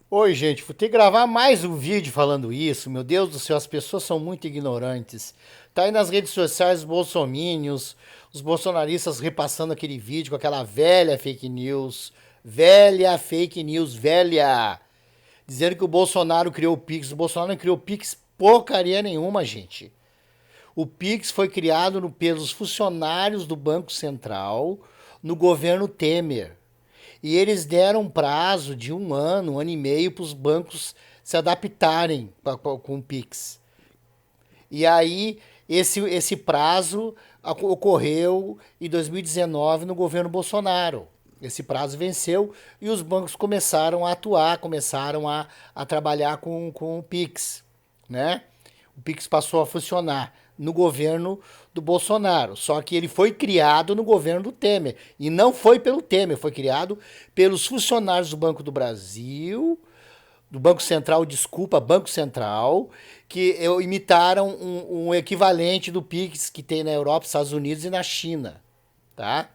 Oi, gente, vou ter que gravar mais um vídeo falando isso. Meu Deus do céu, as pessoas são muito ignorantes. Tá aí nas redes sociais os bolsomínios, os bolsonaristas repassando aquele vídeo com aquela velha fake news. Velha fake news, velha. Dizendo que o Bolsonaro criou o Pix. O Bolsonaro não criou o Pix porcaria nenhuma, gente. O Pix foi criado pelos funcionários do Banco Central no governo Temer. E eles deram um prazo de um ano e meio para os bancos se adaptarem com o Pix. E aí, esse prazo ocorreu em 2019 no governo Bolsonaro. Esse prazo venceu e os bancos começaram a atuar, começaram a trabalhar com o Pix, né? O Pix passou a funcionar no governo do Bolsonaro. Só que ele foi criado no governo do Temer. E não foi pelo Temer, foi criado pelos funcionários do Banco do Brasil, do Banco Central, desculpa, Banco Central, que imitaram um equivalente do Pix que tem na Europa, Estados Unidos e na China, tá?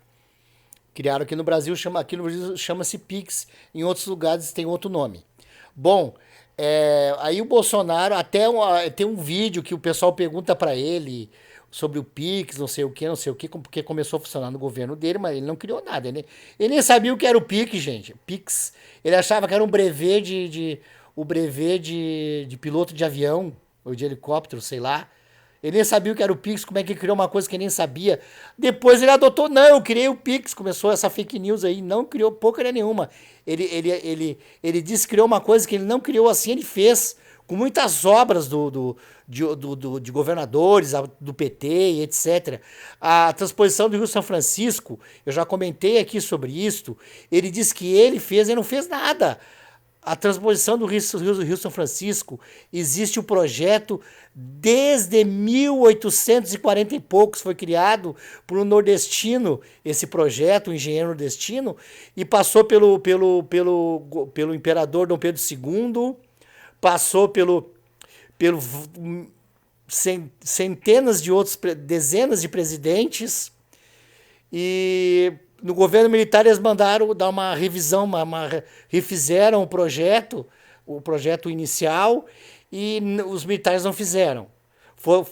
Criaram aqui no Brasil chama-se Pix, em outros lugares tem outro nome. Bom, aí o Bolsonaro, tem um vídeo que o pessoal pergunta para ele sobre o Pix, não sei o que, porque começou a funcionar no governo dele, mas ele não criou nada. Ele nem sabia o que era o Pix, gente. Pix. Ele achava que era um brevet o brevet de piloto de avião, ou de helicóptero, sei lá. Ele nem sabia o que era o Pix, como é que ele criou uma coisa que ele nem sabia. Depois ele adotou, não, eu criei o Pix. Começou essa fake news aí, não criou porcaria nenhuma. Ele disse que criou uma coisa que ele não criou assim, ele fez. Com muitas obras de governadores, do PT e etc. A transposição do Rio São Francisco, eu já comentei aqui sobre isso. Ele disse que ele fez, ele não fez nada. A transposição do Rio São Francisco, existe o projeto desde 1840 e poucos, foi criado por um nordestino, esse projeto, um engenheiro nordestino, e passou pelo imperador Dom Pedro II, passou pelo centenas de outros, dezenas de presidentes, e no governo militar eles mandaram dar uma revisão, refizeram o projeto inicial, e os militares não fizeram. Foi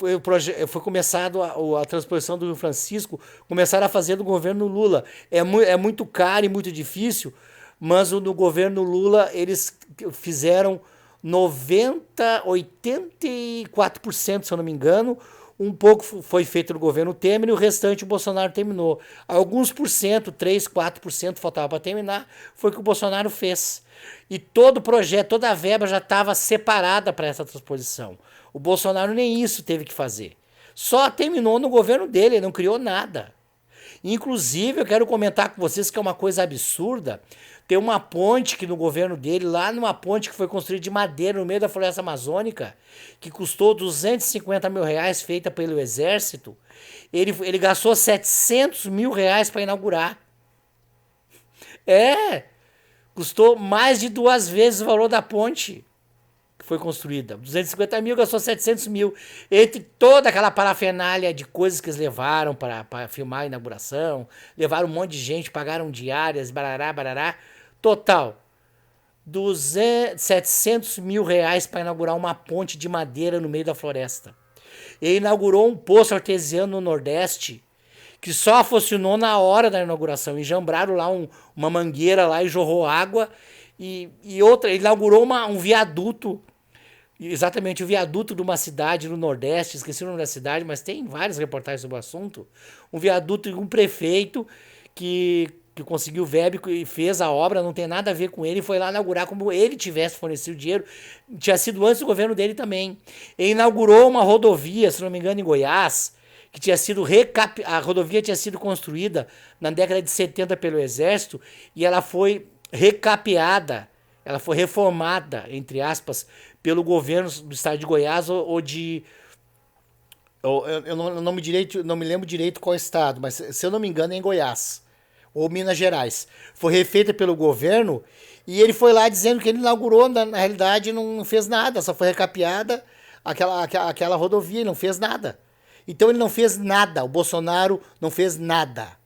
começado a transposição do Rio Francisco, começaram a fazer do governo Lula. É muito caro e muito difícil, mas no governo Lula eles fizeram 84%, se eu não me engano. Um pouco foi feito no governo Temer e o restante o Bolsonaro terminou. Alguns por cento, 3, 4% faltava para terminar, foi o que o Bolsonaro fez. E todo o projeto, toda a verba já estava separada para essa transposição. O Bolsonaro nem isso teve que fazer. Só terminou no governo dele, ele não criou nada. Inclusive, eu quero comentar com vocês que é uma coisa absurda. Tem uma ponte que no governo dele, lá numa ponte que foi construída de madeira no meio da floresta amazônica, que custou 250 mil reais, feita pelo exército. Ele gastou 700 mil reais para inaugurar. É, custou mais de duas vezes o valor da ponte que foi construída. 250 mil, gastou 700 mil. Entre toda aquela parafernália de coisas que eles levaram para filmar a inauguração, levaram um monte de gente, pagaram diárias, barará, barará. Total, 700 mil reais para inaugurar uma ponte de madeira no meio da floresta. Ele inaugurou um poço artesiano no Nordeste que só funcionou na hora da inauguração. Enjambraram lá uma mangueira lá e jorrou água. E outra, ele inaugurou um viaduto, exatamente o viaduto de uma cidade no Nordeste, esqueci o nome da cidade, mas tem várias reportagens sobre o assunto. Um viaduto de um prefeito que conseguiu verba e fez a obra, não tem nada a ver com ele, foi lá inaugurar como ele tivesse fornecido dinheiro, tinha sido antes do governo dele também. Ele inaugurou uma rodovia, se não me engano, em Goiás, que tinha sido a rodovia tinha sido construída na década de 70 pelo Exército e ela foi recapeada, ela foi reformada, entre aspas, pelo governo do estado de Goiás ou de. Eu não me lembro direito qual estado, mas se eu não me engano é em Goiás ou Minas Gerais. Foi refeita pelo governo e ele foi lá dizendo que ele inaugurou, na realidade não fez nada, só foi recapeada aquela rodovia, ele não fez nada. Então ele não fez nada, o Bolsonaro não fez nada.